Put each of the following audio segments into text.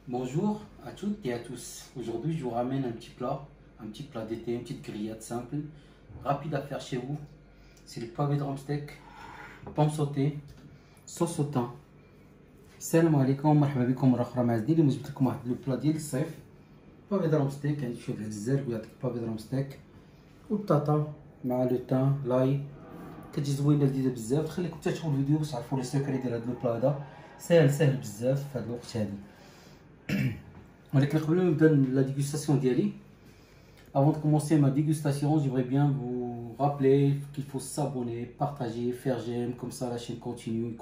Bonjour à toutes et à tous. Aujourd'hui, je vous ramène un petit plat d'été, une petite grillade simple, rapide à faire chez vous. C'est le pavé de drumstick, pommes sautées, sauce au thym. Salam alaikum, مرحبا بكم مرة أخرى مع زديد. جبت لكم واحد لو بلا ديال الصيف، بافي درمستيك. عندي شوية الجزر ولا بافي درمستيك والبطاطا مع لو تان لاي، كتجي زوينة لذيذة بزاف. تخليكم حتى تشوفوا الفيديو باش تعرفوا لي سيكري ديال هاد لو بلا هذا. سهل بزاف في هاد الوقت هذا. ولكن قبل ما نبدا لا ديغوستاسيون ديالي، avant de commencer ma dégustation, j'aimerais bien vous rappeler qu'il faut s'abonner, partager, faire j'aime, comme ça la chaîne continue.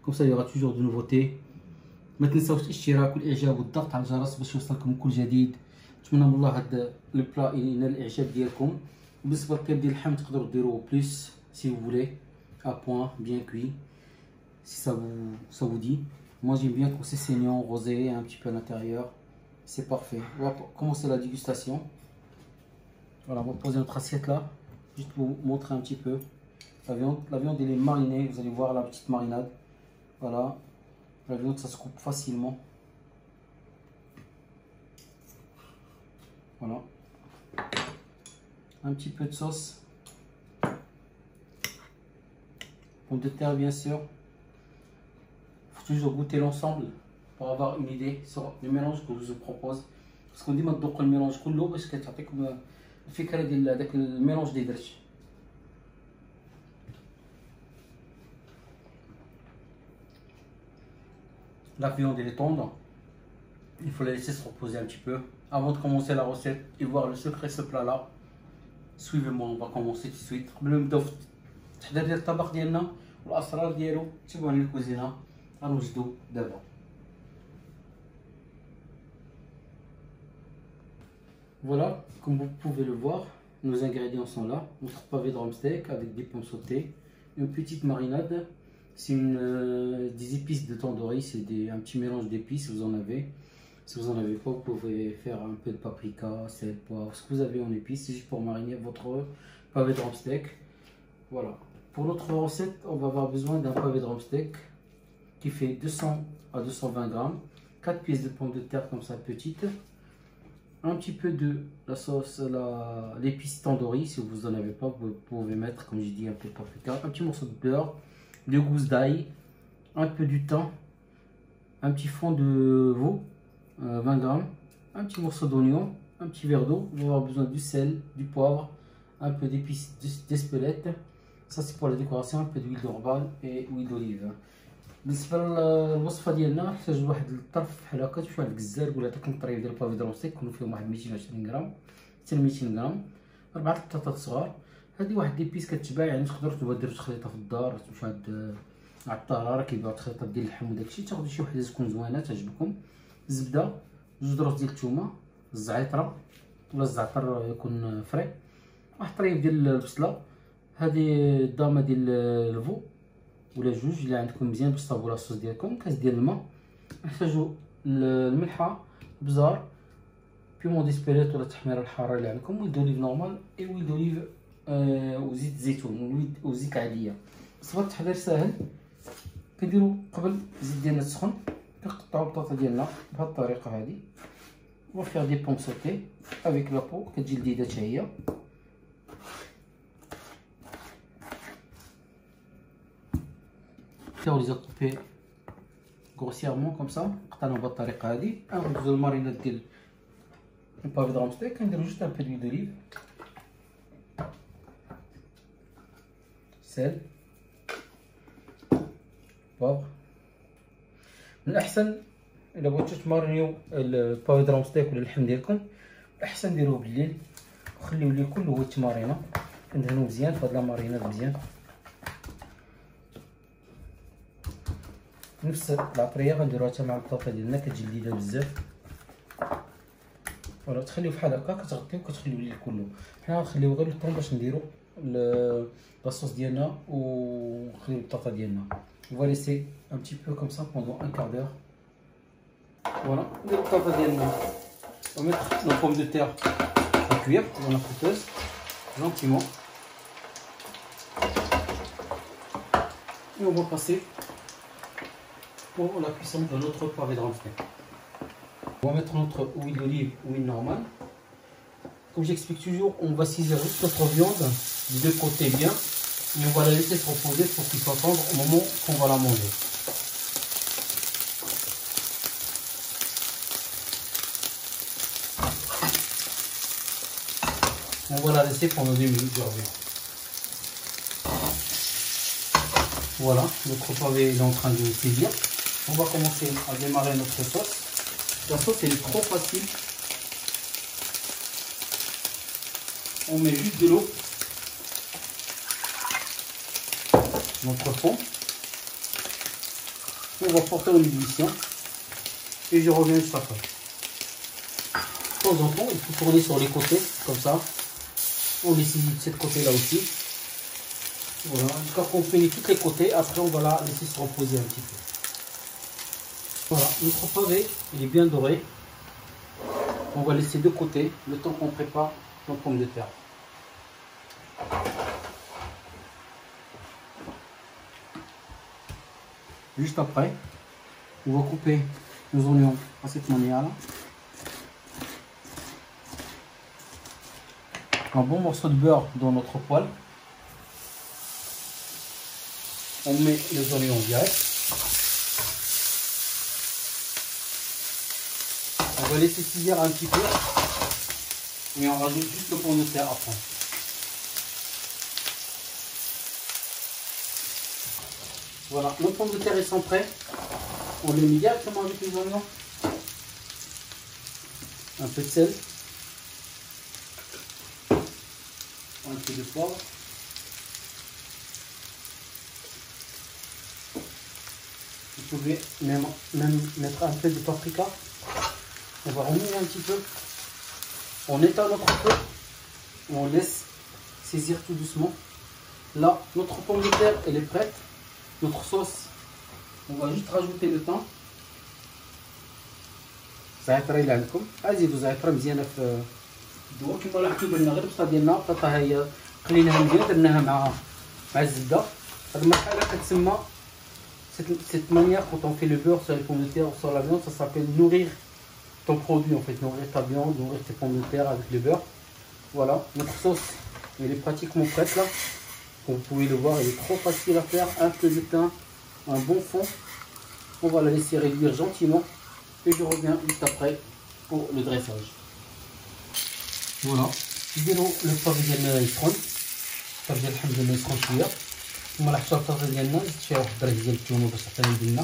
Comme ça il y aura toujours de nouveautés. ما تنساوش الاشتراك والاعجاب والضغط على الجرس باش يوصلكم كل جديد. نتمنى من الله هذا لو بلا ينال الاعجاب ديالكم. بالنسبه للطيب ديال اللحم تقدروا ديروه بليس si vous voulez, à point, bien cuit, si ça vous dit. Moi j'aime bien quand c'est saignant, rosé, un petit peu à l'intérieur. C'est parfait. On va commencer la dégustation. Voilà, on va poser notre assiette là. Juste pour vous montrer un petit peu. La viande elle est marinée, vous allez voir la petite marinade. Voilà. La viande ça se coupe facilement. Voilà. Un petit peu de sauce. Pommes de terre bien sûr. Toujours goûter l'ensemble pour avoir une idée sur le mélange que je vous propose. Parce qu'on dit ما تذوقوا الميلانج كله باش كتعطيكم الفكره ديال هذاك الميلانج اللي درت. La viande elle est tendre. Il faut la laisser se reposer un petit peu avant de commencer la recette et voir le secret de ce plat là. Suivez-moi, on va commencer tout de suite. قبل ما نبداو في التحضير ديال الطبق ديالنا والاسرار ديالو تبعوني الكوزينه. غنوجدو دابا. Voilà, comme vous pouvez le voir, nos ingrédients sont là. Notre pavé de drumstick avec des pommes sautées, une petite marinade, c'est des épices de tandoori, c'est un petit mélange d'épices si vous en avez. Si vous en avez pas, vous pouvez faire un peu de paprika, sel, poivre, ce que vous avez en épices, c'est juste pour mariner votre pavé de drumstick. Voilà. Pour notre recette, on va avoir besoin d'un pavé de drumstick qui fait 200 à 220 grammes, 4 pièces de pommes de terre comme ça petites, un petit peu de la sauce, l'épice tandoori, si vous en avez pas, vous pouvez mettre, comme j'ai dit, un peu de paprika, un petit morceau de beurre, 2 gousses d'ail, un peu du thym, un petit fond de veau, 20 grammes, un petit morceau d'oignon, un petit verre d'eau. Vous allez avoir besoin du sel, du poivre, un peu d'épices d'espelette. Ça c'est pour la décoration, un peu d'huile d'orval et huile d'olive. بالنسبه للوصفه ديالنا نحتاج واحد الطرف بحال هكا، شويه الجزار ولا داك الطريف ديال البافي درمستيك يكونوا فيهم واحد 220 غرام حتى 200 غرام، 4 البطاطا صغار. هذه واحد ليبيس كتباع، يعني تقدروا تبدلوا تخليطه في الدار، تمشيو عند العطار راه كيبيعوا التخليطات ديال اللحم وداكشي، تاخذوا شي وحده تكون زوينه تعجبكم. الزبده، 2 دروس ديال الثومه، الزعتر ولا الزعتر يكون فري، واحد طريف ديال البصله، هذه الضامه ديال الفو ولا 2 اللي عندكم مزيان باش تصاوبوا لاصوص ديالكم، كاس ديال الماء. نحتاجو الملحه، بزار، بيمون ديسبيريت ولا التحميره الحاره اللي عندكم، ويل دوليف نورمال اي ويل دوليف وزيت الزيتون وزيت عاديه. وصفه التحضير ساهل، كنديرو قبل الزيت ديالنا تسخن، كنقطعو البطاطا ديالنا بهاد الطريقه هادي، وفيها دي بوم سوتي افيك لا بو كتجي لذيذه حتى هي. On les a coupés grossièrement comme ça. قطعناهم بهذه الطريقه هذه. غندوزو الماريناد ديال البافي درمستيك، كنديرو جوست ان بو دويل دوليف، سال، بابغ. من الاحسن الا بغيتو تمارينيو البافي درمستيك ولا اللحم ديالكم، الاحسن ديروه بالليل وخليوه ليه كله هو التمارينه. كندهنو مزيان في هاد الماريناد مزيان، نفس العطريه غنديروها حتى مع البطاطا ديالنا، كتجي لذيذه بزاف. فوالا تخليوه بحال هكا، كتغطيوه كتخليوه الليل كله. حنا غنخليوه غير الطون باش نديرو لاصوص ديالنا ونخليو البطاطا ديالنا. فوا ليسي ان بتي بو كوم سا بوندون ان كار دور. فوالا نديرو البطاطا ديالنا وميتر لو بوم دو تير à cuire dans la friteuse gentiment, et on va passer pour la cuisson de notre pavé de drumstick. On va mettre notre huile d'olive, huile normale. Comme j'explique toujours, on va saisir juste notre viande des deux côtés bien. Et on va la laisser se reposer pour qu'il soit tendre au moment qu'on va la manger. On va la laisser pendant 2 minutes, je reviens. Voilà, notre pavé est en train de cuire. On va commencer à démarrer notre sauce. La sauce elle est trop facile. On met juste de l'eau. Notre fond. On va porter en ébullition. Et je reviens juste après. De temps en temps, il faut tourner sur les côtés, comme ça. On les saisit de ce côté-là aussi. Voilà, jusqu'à qu'on finit tous les côtés. Après, on va la laisser se reposer un petit peu. Voilà, notre pavé, il est bien doré. On va laisser de côté le temps qu'on prépare nos pommes de terre. Juste après, on va couper nos oignons à cette manière-là. Un bon morceau de beurre dans notre poêle. On met les oignons direct. On va laisser cuire un petit peu. Et on rajoute juste le pomme de terre après. Voilà, nos pommes de terre sont prêts. On les met directement avec les oignons. Un peu de sel. Un peu de poivre. Vous pouvez même mettre un peu de paprika. On va remuer un petit peu. On éteint notre feu. On laisse saisir tout doucement. Là, notre pomme de terre, elle est prête. Notre sauce, on va juste rajouter le thym. زعتر اللي عندكم زيدوا زعتر مزيانه في الدواء كما لاحظتوا بان غير البصله ديالنا بطاطا هي قليناها مزيان درناها مع الزبده. هذه المرحله كتسمى cette manière quand on fait le beurre sur les pommes de terre ou sur la viande, ça s'appelle nourrir ton produit en fait, nourrir ta viande, nourrir tes pommes de terre avec le beurre. Voilà, notre sauce elle est pratiquement prête là. Comme vous pouvez le voir, elle est trop facile à faire. Un peu de thym, un bon fond. On va la laisser réduire gentiment. Et je reviens juste après pour le dressage. Voilà. نديرو لو طاجي ديالنا يسخن. الطاجي ديال الحمد لله يسخن شويه. ثم لاحظتوا الطاجي ديالنا زدت فيها واحد الدرجه ديال الثومه باش حتى يبنا.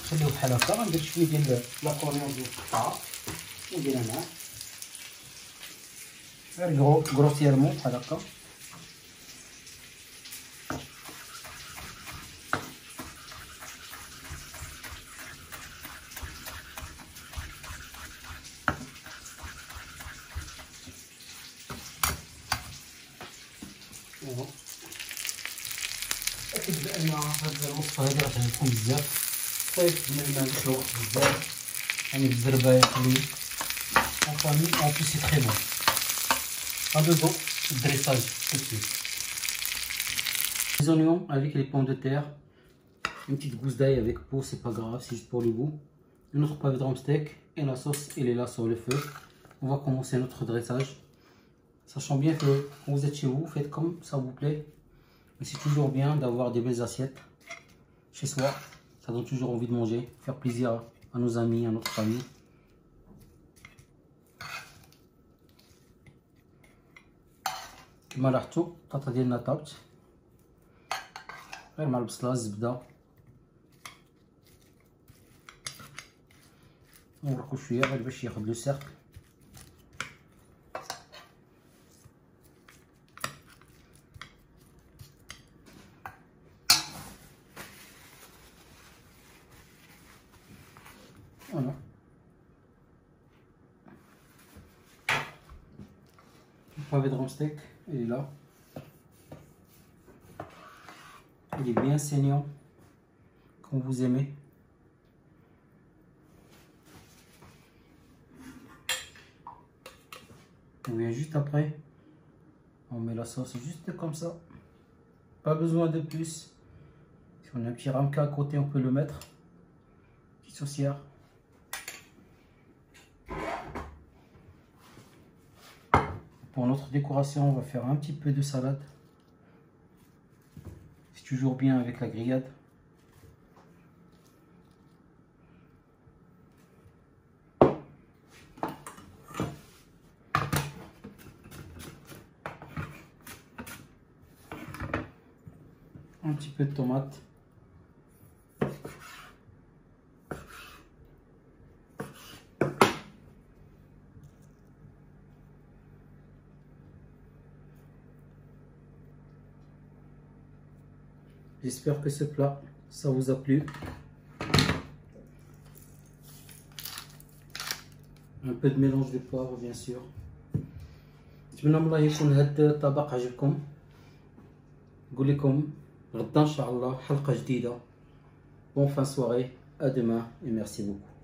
نخليوه بحال هكا. غندير شويه ديال لاكوريون ديال القطعه ونديرها معاه. غير غروسيرمون بحال هكا. أكيد بأن هاد الوصفة هادي غتعجبكم بزاف. صيف من المعندوش الوقت بزاف، يعني بالزربة يقلي en famille, en plus c'est très bon. Pas besoin de dressage tout de suite. Les oignons avec les pommes de terre, une petite gousse d'ail avec peau, c'est pas grave, c'est juste pour le goût. Notre pavé de drumstick et la sauce, elle est là sur le feu. On va commencer notre dressage. Sachant bien que quand vous êtes chez vous, faites comme ça vous plaît. Mais c'est toujours bien d'avoir des belles assiettes chez soi. Ça donne toujours envie de manger, faire plaisir à nos amis, à notre famille. كما لاحظتوا البطاطا ديالنا طابت غير مع البصله الزبده. نوركو شويه غير باش ياخذ لو سيرك. Voilà. Le pavé de drumstick, il est là. Il est bien saignant, comme vous aimez. On vient juste après. On met la sauce juste comme ça. Pas besoin de plus. Si on a un petit ramequin à côté, on peut le mettre. Petite saucière. Pour notre décoration, on va faire un petit peu de salade. C'est toujours bien avec la grillade. Un petit peu de tomate. J'espère que ce plat, ça vous a plu. Un peu de mélange de poivre, bien sûr. نتمنى من الله يكون هاد الطبق عجبكم. نقول لكم غدا ان شاء الله حلقة جديدة. Bonne fin de soirée, à demain et merci beaucoup.